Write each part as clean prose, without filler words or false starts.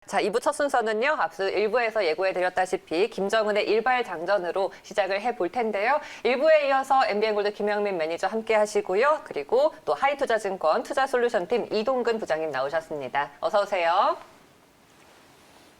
자, 2부 첫 순서는요. 앞서 1부에서 예고해드렸다시피 김정은의 일발장전으로 시작을 해볼 텐데요. 1부에 이어서 MBN골드 김영민 매니저 함께 하시고요. 그리고 또 하이투자증권 투자솔루션팀 이동근 부장님 나오셨습니다. 어서 오세요.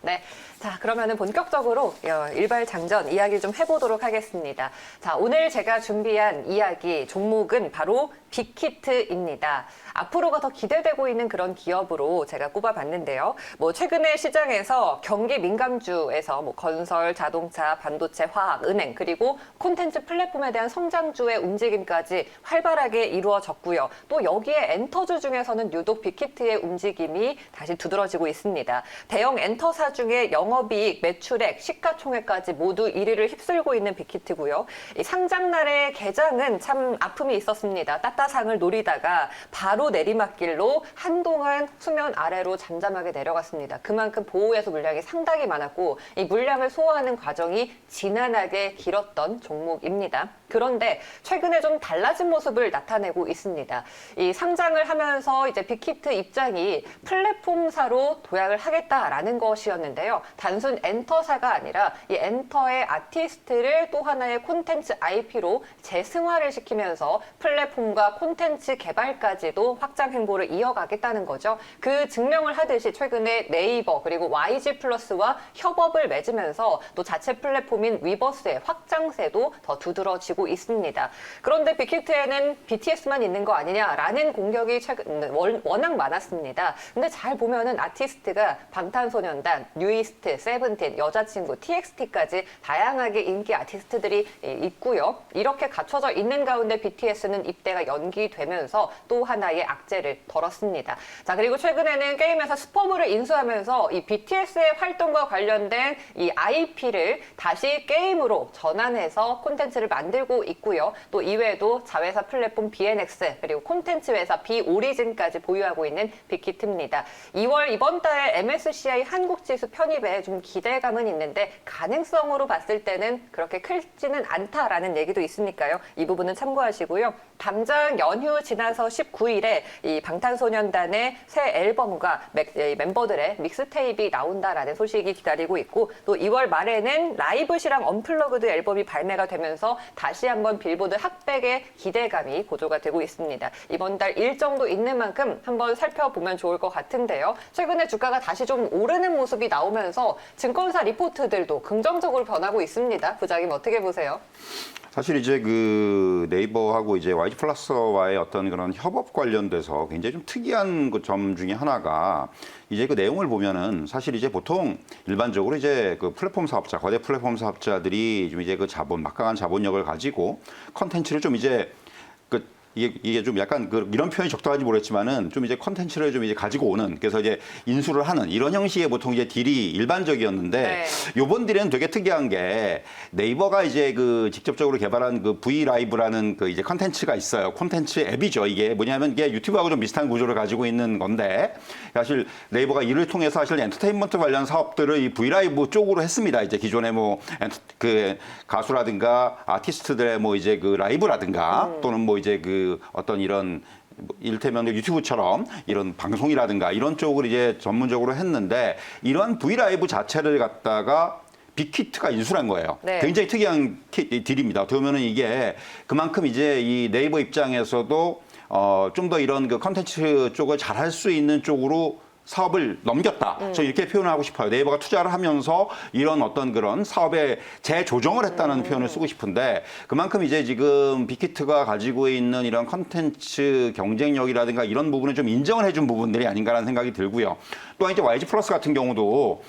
네. 자, 그러면은 본격적으로 일발장전 이야기 좀 해보도록 하겠습니다. 자, 오늘 제가 준비한 이야기 종목은 바로 빅히트입니다. 앞으로가 더 기대되고 있는 그런 기업으로 제가 꼽아봤는데요. 뭐 최근에 시장에서 경기 민감주에서 뭐 건설, 자동차, 반도체, 화학, 은행 그리고 콘텐츠 플랫폼에 대한 성장주의 움직임까지 활발하게 이루어졌고요. 또 여기에 엔터주 중에서는 유독 빅히트의 움직임이 다시 두드러지고 있습니다. 대형 엔터사 중에 영업이익, 매출액, 시가총액까지 모두 1위를 휩쓸고 있는 빅히트고요. 이 상장날의 개장은 참 아픔이 있었습니다. 따따상을 노리다가 바로 내리막길로 한동안 수면 아래로 잠잠하게 내려갔습니다. 그만큼 보호해소 물량이 상당히 많았고 이 물량을 소화하는 과정이 지난하게 길었던 종목입니다. 그런데 최근에 좀 달라진 모습을 나타내고 있습니다. 이 상장을 하면서 이제 빅히트 입장이 플랫폼사로 도약을 하겠다라는 것이었는데요. 단순 엔터사가 아니라 이 엔터의 아티스트를 또 하나의 콘텐츠 IP로 재승화를 시키면서 플랫폼과 콘텐츠 개발까지도 확장 행보를 이어가겠다는 거죠. 그 증명을 하듯이 최근에 네이버 그리고 YG 플러스와 협업을 맺으면서 또 자체 플랫폼인 위버스의 확장세도 더 두드러지고 있습니다. 그런데 빅히트에는 BTS만 있는 거 아니냐라는 공격이 최근 워낙 많았습니다. 근데 잘 보면은 아티스트가 방탄소년단, 뉴이스트, 세븐틴, 여자친구, TXT까지 다양하게 인기 아티스트들이 있고요. 이렇게 갖춰져 있는 가운데 BTS는 입대가 연기되면서 또 하나의 악재를 덜었습니다. 자, 그리고 최근에는 게임회사 스퍼브를 인수하면서 이 BTS의 활동과 관련된 이 IP를 다시 게임으로 전환해서 콘텐츠를 만들고 있고요. 또 이외에도 자회사 플랫폼 BNX 그리고 콘텐츠 회사 비오리진까지 보유하고 있는 빅히트입니다. 2월 이번 달 MSCI 한국지수 편입에 좀 기대감은 있는데 가능성으로 봤을 때는 그렇게 크지는 않다라는 얘기도 있으니까요. 이 부분은 참고하시고요. 당장 연휴 지나서 19일에 이 방탄소년단의 새 앨범과 멤버들의 믹스테이프가 나온다라는 소식이 기다리고 있고 또 2월 말에는 라이브 시랑 언플러그드 앨범이 발매가 되면서 다시 한번 빌보드 핫백의 기대감이 고조가 되고 있습니다. 이번 달 일정도 있는 만큼 한번 살펴보면 좋을 것 같은데요. 최근에 주가가 다시 좀 오르는 모습이 나오면서 증권사 리포트들도 긍정적으로 변하고 있습니다. 부장님 어떻게 보세요? 사실 이제 그 네이버하고 이제 YG 플러스와의 어떤 그런 협업 관련돼서 굉장히 좀 특이한 그 점 중에 하나가 이제 그 내용을 보면은 사실 이제 보통 일반적으로 이제 그 플랫폼 사업자, 거대 플랫폼 사업자들이 좀 이제 그 막강한 자본력을 가지고 컨텐츠를 좀 이제 이게 좀 약간 이런 표현이 적당한지 모르겠지만은 좀 이제 컨텐츠를 좀 이제 가지고 오는 그래서 이제 인수를 하는 이런 형식의 보통 이제 딜이 일반적이었는데 네. 요번 딜에는 되게 특이한 게 네이버가 이제 그 직접적으로 개발한 그 V 라이브라는 그 이제 컨텐츠가 있어요. 콘텐츠 앱이죠. 이게 뭐냐면 이게 유튜브하고 좀 비슷한 구조를 가지고 있는 건데 사실 네이버가 이를 통해서 사실 엔터테인먼트 관련 사업들을 이 V 라이브 쪽으로 했습니다. 이제 기존에 뭐 그 가수라든가 아티스트들의 뭐 이제 그 라이브라든가 또는 뭐 이제 그 어떤 이런 이를테면 유튜브처럼 이런 방송이라든가 이런 쪽으로 이제 전문적으로 했는데 이런 브이라이브 자체를 갖다가 빅히트가 인수한 거예요. 네. 굉장히 특이한 딜입니다. 어떻게 보면은 이게 그만큼 이제 이 네이버 입장에서도 좀 더 이런 그 컨텐츠 쪽을 잘할 수 있는 쪽으로 사업을 넘겼다. 저 이렇게 표현을 하고 싶어요. 네이버가 투자를 하면서 이런 어떤 그런 사업에 재조정을 했다는 표현을 쓰고 싶은데 그만큼 이제 지금 빅히트가 가지고 있는 이런 컨텐츠 경쟁력이라든가 이런 부분을 좀 인정을 해준 부분들이 아닌가라는 생각이 들고요. 또한 이제 YG 플러스 같은 경우도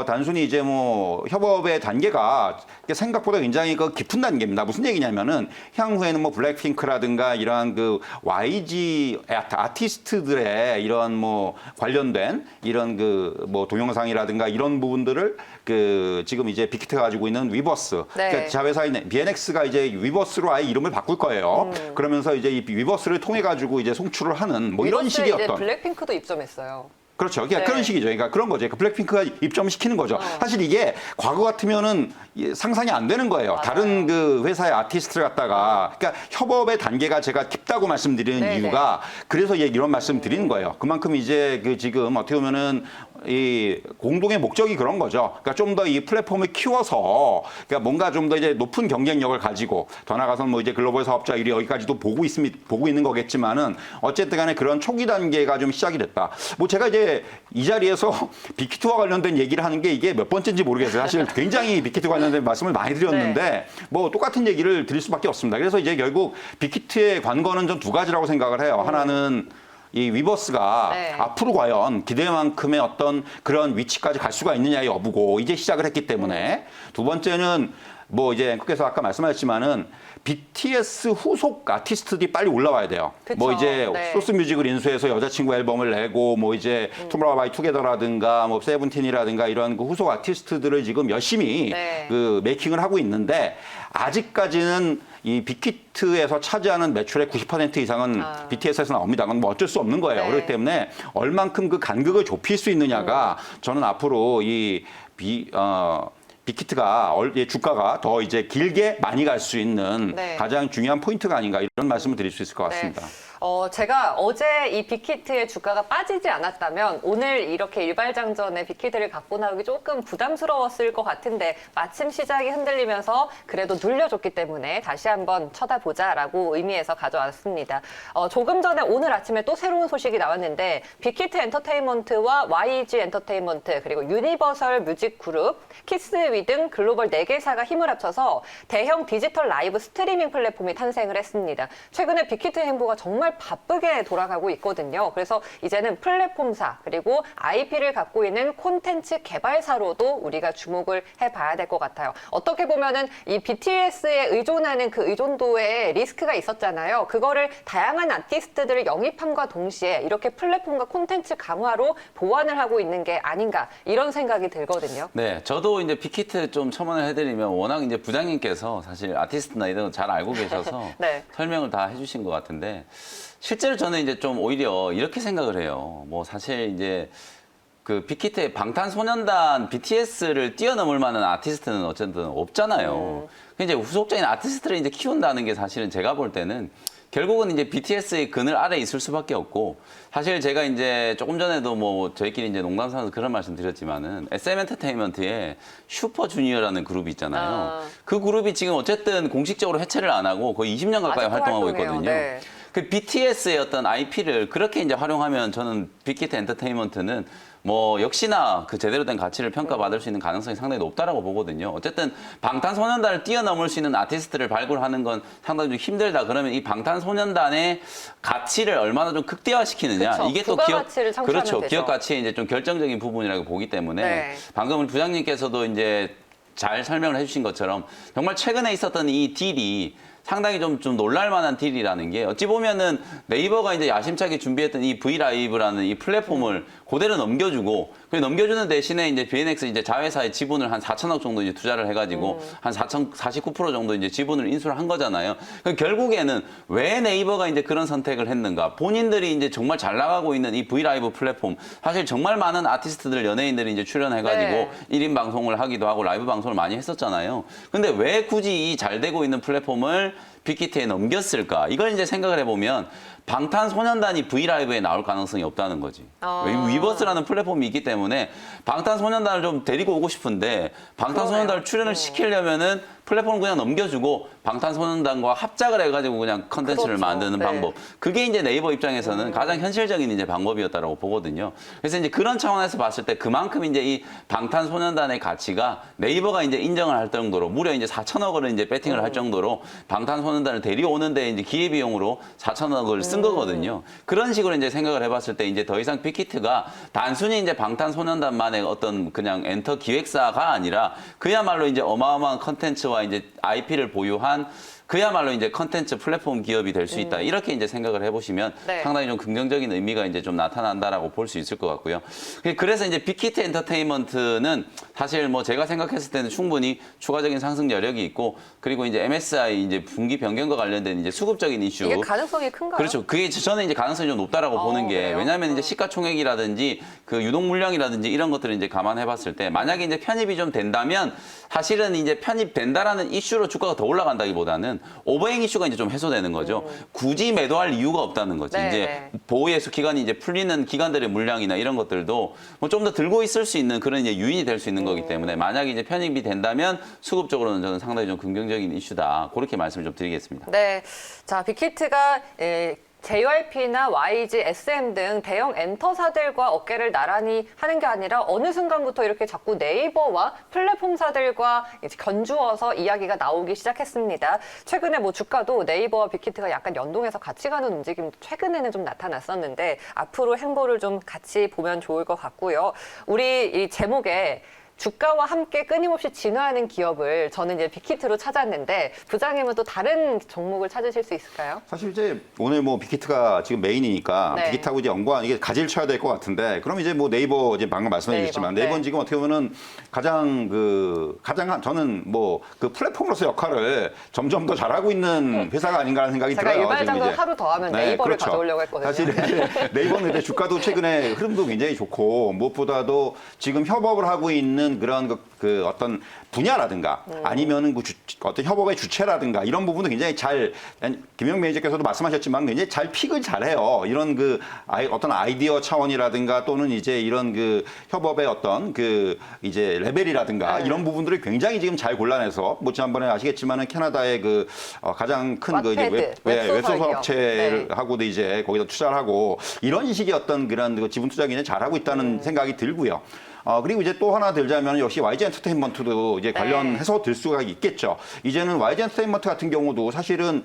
단순히 이제 뭐 협업의 단계가 생각보다 굉장히 그 깊은 단계입니다. 무슨 얘기냐면은 향후에는 뭐 블랙핑크라든가 이러한 그 YG 아티스트들의 이런 뭐 관련된 이런 그 뭐 동영상이라든가 이런 부분들을 그 지금 이제 빅히트가 가지고 있는 위버스, 네. 그러니까 자회사인 BNX가 이제 위버스로 아예 이름을 바꿀 거예요. 그러면서 이제 이 위버스를 통해 가지고 이제 송출을 하는 뭐 이런 식의 이제 어떤 블랙핑크도 입점했어요. 그렇죠. 그러니까 네. 그런 식이죠. 그러니까 그런 거죠. 그러니까 블랙핑크가 입점시키는 거죠. 사실 이게 과거 같으면은 상상이 안 되는 거예요. 맞아요. 다른 그 회사의 아티스트를 갖다가 그러니까 협업의 단계가 제가 깊다고 말씀드리는 네네. 이유가 그래서 이런 말씀 드리는 거예요. 그만큼 이제 그 지금 어떻게 보면은 이 공동의 목적이 그런 거죠. 그러니까 좀 더 이 플랫폼을 키워서 그러니까 뭔가 좀 더 이제 높은 경쟁력을 가지고 더 나아가서는 뭐 이제 글로벌 사업자 일이 여기까지도 보고 있는 거겠지만은 어쨌든 간에 그런 초기 단계가 좀 시작이 됐다. 뭐 제가 이제 이 자리에서 빅히트와 관련된 얘기를 하는 게 이게 몇 번째인지 모르겠어요. 사실 굉장히 빅히트 관련된 말씀을 많이 드렸는데 뭐 똑같은 얘기를 드릴 수밖에 없습니다. 그래서 이제 결국 빅히트의 관건은 좀 두 가지라고 생각을 해요. 하나는 이 위버스가 앞으로 과연 기대만큼의 어떤 그런 위치까지 갈 수가 있느냐의 여부고 이제 시작을 했기 때문에 두 번째는 뭐 이제 앵커께서 아까 말씀하셨지만은 BTS 후속 아티스트들이 빨리 올라와야 돼요. 그쵸. 뭐 이제 네. 소스뮤직을 인수해서 여자친구 앨범을 내고 뭐 이제 투모로우 바이 투게더라든가 뭐 세븐틴이라든가 이런 그 후속 아티스트들을 지금 열심히 그 메이킹을 하고 있는데 아직까지는 이 빅히트에서 차지하는 매출의 90% 이상은 BTS에서 나옵니다. 그건 뭐 어쩔 수 없는 거예요. 그렇기 때문에 얼만큼 그 간극을 좁힐 수 있느냐가 저는 앞으로 이 빅히트가 주가가 더 이제 길게 많이 갈 수 있는 가장 중요한 포인트가 아닌가 이런 말씀을 드릴 수 있을 것 같습니다. 제가 어제 이 빅히트의 주가가 빠지지 않았다면 오늘 이렇게 일발장전에 빅히트를 갖고 나오기 조금 부담스러웠을 것 같은데 마침 시장이 흔들리면서 그래도 눌려줬기 때문에 다시 한번 쳐다보자라고 의미해서 가져왔습니다. 조금 전에 오늘 아침에 또 새로운 소식이 나왔는데 빅히트 엔터테인먼트와 YG 엔터테인먼트 그리고 유니버설 뮤직 그룹, 키스위 등 글로벌 4개사가 힘을 합쳐서 대형 디지털 라이브 스트리밍 플랫폼이 탄생을 했습니다. 최근에 빅히트 행보가 정말 바쁘게 돌아가고 있거든요. 그래서 이제는 플랫폼사 그리고 IP를 갖고 있는 콘텐츠 개발사로도 우리가 주목을 해봐야 될 것 같아요. 어떻게 보면은 이 BTS에 의존하는 그 의존도에 리스크가 있었잖아요. 그거를 다양한 아티스트들을 영입함과 동시에 이렇게 플랫폼과 콘텐츠 강화로 보완을 하고 있는 게 아닌가 이런 생각이 들거든요. 네, 저도 이제 빅히트 좀 첨언을 해드리면 워낙 이제 부장님께서 사실 아티스트나 이런 거 잘 알고 계셔서 설명을 다 해주신 것 같은데 실제로 저는 이제 좀 오히려 이렇게 생각을 해요. 뭐 사실 이제 그 빅히트의 방탄소년단 BTS를 뛰어넘을 만한 아티스트는 어쨌든 없잖아요. 이제 후속적인 아티스트를 이제 키운다는 게 사실은 제가 볼 때는 결국은 이제 BTS의 그늘 아래 있을 수밖에 없고 사실 제가 이제 조금 전에도 뭐 저희끼리 이제 농담 삼아서 그런 말씀 드렸지만은 SM 엔터테인먼트의 슈퍼주니어라는 그룹이 있잖아요. 그 그룹이 지금 어쨌든 공식적으로 해체를 안 하고 거의 20년 가까이 활동하고 있거든요. 그 BTS의 어떤 IP를 그렇게 이제 활용하면 저는 빅히트 엔터테인먼트는 뭐 역시나 그 제대로 된 가치를 평가받을 수 있는 가능성이 상당히 높다라고 보거든요. 어쨌든 방탄소년단을 뛰어넘을 수 있는 아티스트를 발굴하는 건 상당히 좀 힘들다. 그러면 이 방탄소년단의 가치를 얼마나 좀 극대화시키느냐. 그쵸. 이게 또 가치를 그렇죠. 되죠. 기업 가치의 이제 좀 결정적인 부분이라고 보기 때문에 방금 우리 부장님께서도 이제 잘 설명을 해주신 것처럼 정말 최근에 있었던 이 딜이 상당히 좀 놀랄만한 딜이라는 게 어찌 보면은 네이버가 이제 야심차게 준비했던 이 브이라이브라는 이 플랫폼을 그대로 넘겨주고 그 넘겨주는 대신에 이제 BNX 이제 자회사의 지분을 한 4천억 정도 이제 투자를 해가지고 한 49% 정도 이제 지분을 인수를 한 거잖아요. 그럼 결국에는 왜 네이버가 이제 그런 선택을 했는가? 본인들이 이제 정말 잘 나가고 있는 이 브이라이브 플랫폼 사실 정말 많은 아티스트들 연예인들이 이제 출연해가지고 1인 방송을 하기도 하고 라이브 방송을 많이 했었잖아요. 근데 왜 굳이 이 잘 되고 있는 플랫폼을 빅히트에 넘겼을까? 이걸 이제 생각을 해보면 방탄소년단이 브이라이브에 나올 가능성이 없다는 거지. 위버스라는 플랫폼이 있기 때문에 방탄소년단을 좀 데리고 오고 싶은데 방탄소년단을 출연을 시키려면은 플랫폼을 그냥 넘겨주고 방탄소년단과 합작을 해가지고 그냥 컨텐츠를 만드는 방법. 그게 이제 네이버 입장에서는 가장 현실적인 이제 방법이었다라고 보거든요. 그래서 이제 그런 차원에서 봤을 때 그만큼 이제 이 방탄소년단의 가치가 네이버가 이제 인정을 할 정도로 무려 이제 4천억을 이제 배팅을 할 정도로 방탄소년단을 데려오는데 이제 기회비용으로 4천억을 쓴 거거든요. 그런 식으로 이제 생각을 해봤을 때 이제 더 이상 빅히트가 단순히 이제 방탄소년단만의 어떤 그냥 엔터 기획사가 아니라 그야말로 이제 어마어마한 컨텐츠와 이제 IP를 보유한 그야말로 이제 컨텐츠 플랫폼 기업이 될 수 있다. 이렇게 이제 생각을 해보시면 상당히 좀 긍정적인 의미가 이제 좀 나타난다라고 볼 수 있을 것 같고요. 그래서 이제 빅히트 엔터테인먼트는 사실 뭐 제가 생각했을 때는 충분히 추가적인 상승 여력이 있고 그리고 이제 MSI 이제 분기 변경과 관련된 이제 수급적인 이슈. 이게 가능성이 큰가요? 그렇죠. 그게 저는 이제 가능성이 좀 높다라고 보는 게 그래요? 왜냐하면 이제 시가총액이라든지 그 유동 물량이라든지 이런 것들을 이제 감안해봤을 때 만약에 이제 편입이 좀 된다면 사실은 이제 편입된다라는 이슈로 주가가 더 올라간다기보다는 오버행 이슈가 이제 좀 해소되는 거죠. 굳이 매도할 이유가 없다는 거지. 네, 이제 네. 보호예수 기간이 이제 풀리는 기관들의 물량이나 이런 것들도 뭐 좀 더 들고 있을 수 있는 그런 이제 유인이 될 수 있는 거기 때문에 만약에 이제 편입이 된다면 수급적으로는 저는 상당히 좀 긍정적인 이슈다. 그렇게 말씀을 좀 드리겠습니다. 네. 자, 빅히트가 JYP나 YG, SM 등 대형 엔터사들과 어깨를 나란히 하는 게 아니라 어느 순간부터 이렇게 자꾸 네이버와 플랫폼사들과 이제 견주어서 이야기가 나오기 시작했습니다. 최근에 뭐 주가도 네이버와 빅히트가 약간 연동해서 같이 가는 움직임도 최근에는 좀 나타났었는데 앞으로 행보를 좀 같이 보면 좋을 것 같고요. 우리 이 제목에 주가와 함께 끊임없이 진화하는 기업을 저는 이제 빅히트로 찾았는데 부장님은 또 다른 종목을 찾으실 수 있을까요? 사실 이제 오늘 뭐 빅히트가 지금 메인이니까 네. 빅히트하고 이제 연관 이게 가지를 쳐야 될 것 같은데 그럼 이제 뭐 네이버 이제 방금 말씀해 주셨지만 네이버, 네이버는 네. 지금 어떻게 보면은 저는 뭐 그 플랫폼으로서 역할을 점점 더 잘하고 있는 회사가 아닌가라는 생각이 제가 들어요. 일발장도 지금 이제. 하루 더 하면 네, 네이버를 그렇죠. 가져오려고 했거든요. 사실 이제 네이버는 이제 주가도 최근에 흐름도 굉장히 좋고 무엇보다도 지금 협업을 하고 있는 그런 그 어떤 분야라든가 아니면은 그 어떤 협업의 주체라든가 이런 부분도 굉장히 잘 김영 매니저께서도 말씀하셨지만 굉장히 잘 픽을 잘해요. 이런 그 어떤 아이디어 차원이라든가 또는 이제 이런 그 협업의 어떤 그 이제 레벨이라든가 네. 이런 부분들을 굉장히 지금 잘 골라내서 뭐 지난번에 아시겠지만은 캐나다의 그 가장 큰 그 왓패드, 웹소설 기업. 업체를 네. 하고도 이제 거기다 투자를 하고 이런 식의 어떤 그런 그 지분 투자 굉장히 잘하고 있다는 생각이 들고요. 그리고 이제 또 하나 들자면 역시 YG 엔터테인먼트도 이제 네. 관련해서 들 수가 있겠죠. 이제는 YG 엔터테인먼트 같은 경우도 사실은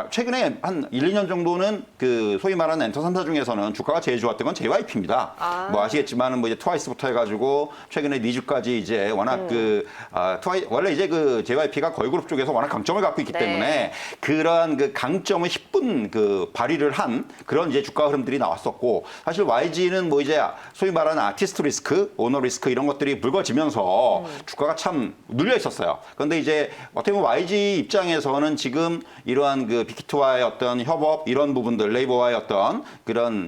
최근에 한 1, 2년 정도는 그 소위 말하는 엔터 3사 중에서는 주가가 제일 좋았던 건 JYP입니다. 뭐 아시겠지만은 뭐 이제 트와이스부터 해가지고 최근에 니즈까지 이제 워낙 원래 이제 그 JYP가 걸그룹 쪽에서 워낙 강점을 갖고 있기 네. 때문에 그러한 그 강점을 10분 그 발휘를 한 그런 이제 주가 흐름들이 나왔었고 사실 YG는 뭐 이제 소위 말하는 아티스트 리스크, 오너 리스크 이런 것들이 불거지면서 주가가 참 눌려 있었어요. 그런데 이제 어떻게 보면 YG 입장에서는 지금 이러한 그 빅히트와의 어떤 협업 이런 부분들 네이버와의 어떤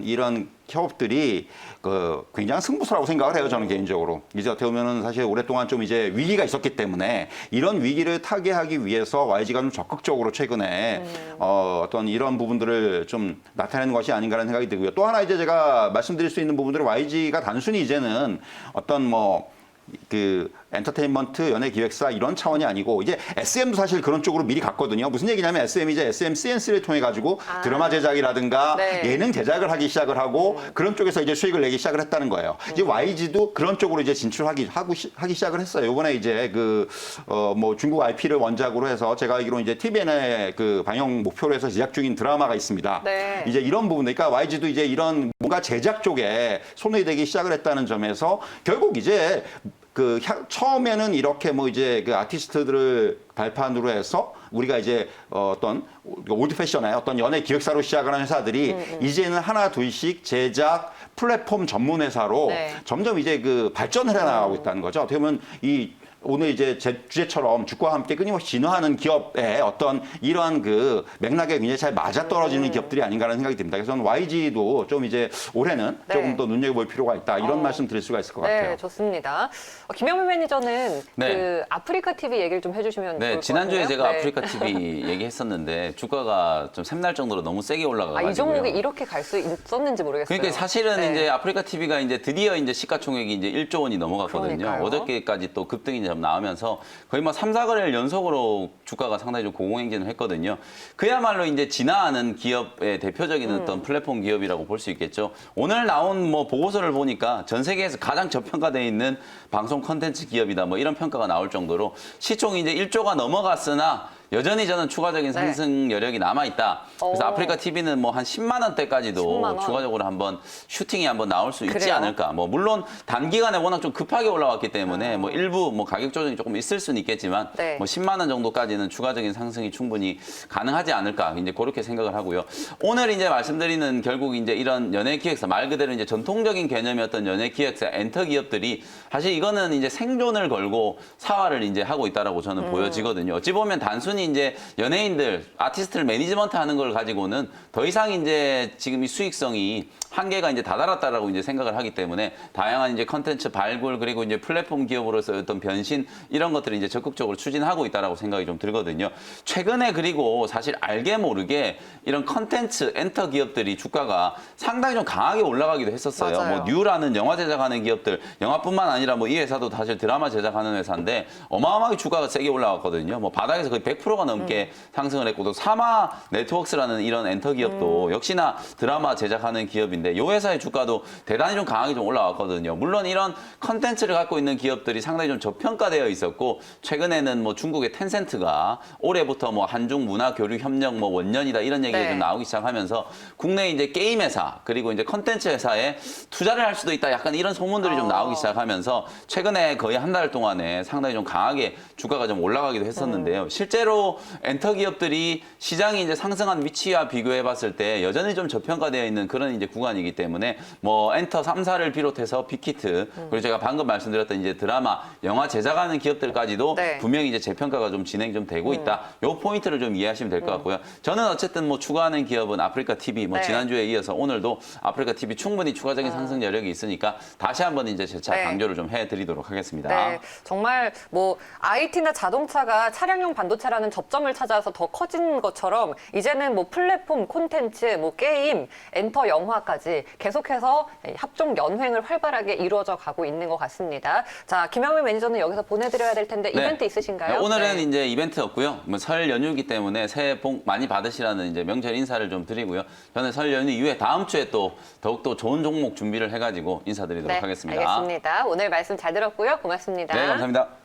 이런 협업들이 그 굉장한 승부수라고 생각을 해요. 저는 개인적으로. 이제 어떻게 보면은 사실 오랫동안 좀 이제 위기가 있었기 때문에 이런 위기를 타개하기 위해서 YG가 좀 적극적으로 최근에 어떤 이런 부분들을 좀 나타내는 것이 아닌가라는 생각이 들고요. 또 하나 이제 제가 말씀드릴 수 있는 부분들은 YG가 단순히 이제는 어떤 뭐 그 엔터테인먼트, 연예기획사 이런 차원이 아니고 이제 SM도 사실 그런 쪽으로 미리 갔거든요. 무슨 얘기냐면 SM이 이제 SM CNC를 통해 가지고 드라마 제작이라든가 네. 예능 제작을 하기 시작을 하고 그런 쪽에서 이제 수익을 내기 시작을 했다는 거예요. 이제 YG도 그런 쪽으로 이제 진출하기 시작을 했어요. 이번에 이제 뭐 중국 IP를 원작으로 해서 제가 알기로 이제 TVN의 그 방영 목표로 해서 제작 중인 드라마가 있습니다. 네. 이제 이런 부분, 그러니까 YG도 이제 이런 뭔가 제작 쪽에 손을 대기 시작을 했다는 점에서 결국 이제 처음에는 이렇게 뭐 이제 그 아티스트들을 발판으로 해서 우리가 이제 어떤 올드 패션의 어떤 연예 기획사로 시작을 한 회사들이 이제는 하나 둘씩 제작 플랫폼 전문 회사로 네. 점점 이제 그 발전을 해나가고 있다는 거죠. 어떻게 보면 오늘 이제 제 주제처럼 주가와 함께 끊임없이 진화하는 기업의 어떤 이러한 그 맥락에 굉장히 잘 맞아떨어지는 기업들이 아닌가라는 생각이 듭니다. 그래서 저는 YG도 좀 이제 올해는 네. 조금 더 눈여겨볼 필요가 있다. 이런 말씀 드릴 수가 있을 것 같아요. 네, 좋습니다. 김영민 매니저는 네. 그 아프리카 TV 얘기를 좀 해주시면 좋을 네, 것 지난주에 같아요. 제가 네. 아프리카 TV 얘기했었는데 주가가 좀 샘날 정도로 너무 세게 올라가가지고요. 이 종목이 이렇게 갈 수 있었는지 모르겠어요. 그러니까 사실은 네. 이제 아프리카 TV가 이제 드디어 이제 시가총액이 이제 1조 원이 넘어갔거든요. 그러니까요. 어저께까지 또 급등이 좀 나오면서 거의 뭐 3, 4거래일 연속으로 주가가 상당히 좀 고공행진을 했거든요. 그야말로 이제 진화하는 기업의 대표적인 어떤 플랫폼 기업이라고 볼 수 있겠죠. 오늘 나온 뭐 보고서를 보니까 전 세계에서 가장 저평가되어 있는 방송 콘텐츠 기업이다. 뭐 이런 평가가 나올 정도로 시총이 이제 1조가 넘어갔으나 여전히 저는 추가적인 상승 여력이 남아있다. 그래서 오. 아프리카 TV는 뭐 한 10만 원대까지도 10만 원. 추가적으로 한번 슈팅이 한번 나올 수 있지 그래요? 않을까. 뭐 물론 단기간에 워낙 좀 급하게 올라왔기 때문에 뭐 일부 뭐 가격 조정이 조금 있을 수는 있겠지만 네. 뭐 10만 원 정도까지는 추가적인 상승이 충분히 가능하지 않을까. 이제 그렇게 생각을 하고요. 오늘 이제 말씀드리는 결국 이제 이런 연예 기획사 말 그대로 이제 전통적인 개념이었던 연예 기획사 엔터 기업들이 사실 이거는 이제 생존을 걸고 사활을 이제 하고 있다라고 저는 보여지거든요. 어찌 보면 단순히 단순히 이제 연예인들, 아티스트를 매니지먼트 하는 걸 가지고는 더 이상 이제 지금 이 수익성이 한계가 이제 다다랐다라고 이제 생각을 하기 때문에 다양한 이제 컨텐츠 발굴 그리고 이제 플랫폼 기업으로서 어떤 변신 이런 것들을 이제 적극적으로 추진하고 있다라고 생각이 좀 들거든요. 최근에 그리고 사실 알게 모르게 이런 컨텐츠 엔터 기업들이 주가가 상당히 좀 강하게 올라가기도 했었어요. 맞아요. 뭐 뉴라는 영화 제작하는 기업들, 영화뿐만 아니라 뭐 이 회사도 사실 드라마 제작하는 회사인데 어마어마하게 주가가 세게 올라갔거든요. 뭐 바닥에서 거의 100%가 넘게 상승을 했고 또 사마 네트워크스라는 이런 엔터 기업도 역시나 드라마 제작하는 기업인데 이 회사의 주가도 대단히 좀 강하게 좀 올라왔거든요. 물론 이런 컨텐츠를 갖고 있는 기업들이 상당히 좀 저평가되어 있었고 최근에는 뭐 중국의 텐센트가 올해부터 뭐 한중 문화 교류 협력 뭐 원년이다 이런 얘기가 네. 좀 나오기 시작하면서 국내 이제 게임 회사 그리고 이제 컨텐츠 회사에 투자를 할 수도 있다 약간 이런 소문들이 좀 나오기 시작하면서 최근에 거의 한 달 동안에 상당히 좀 강하게 주가가 좀 올라가기도 했었는데요. 실제로 엔터 기업들이 시장이 이제 상승한 위치와 비교해 봤을 때 여전히 좀 저평가되어 있는 그런 이제 구간이기 때문에 뭐 엔터 3사를 비롯해서 빅히트 그리고 제가 방금 말씀드렸던 이제 드라마, 영화 제작하는 기업들까지도 네. 분명히 이제 재평가가 좀 진행이 좀 되고 있다. 요 포인트를 좀 이해하시면 될 것 같고요. 저는 어쨌든 뭐 추가하는 기업은 아프리카 TV 뭐 네. 지난주에 이어서 오늘도 아프리카 TV 충분히 추가적인 상승 여력이 있으니까 다시 한번 이제 재차 네. 강조를 좀 해드리도록 하겠습니다. 네, 정말 뭐 IT나 자동차가 차량용 반도체라는 접점을 찾아서 더 커진 것처럼 이제는 뭐 플랫폼 콘텐츠, 뭐 게임, 엔터 영화까지 계속해서 합종 연횡을 활발하게 이루어져 가고 있는 것 같습니다. 자, 김영민 매니저는 여기서 보내드려야 될 텐데 네. 이벤트 있으신가요? 네, 오늘은 네. 이제 이벤트 없고요. 뭐 설 연휴이기 때문에 새해 복 많이 받으시라는 이제 명절 인사를 좀 드리고요. 저는 설 연휴 이후에 다음 주에 또 더욱더 좋은 종목 준비를 해가지고 인사드리도록 네, 하겠습니다. 알겠습니다. 오늘 말씀 잘 들었고요. 고맙습니다. 네, 감사합니다.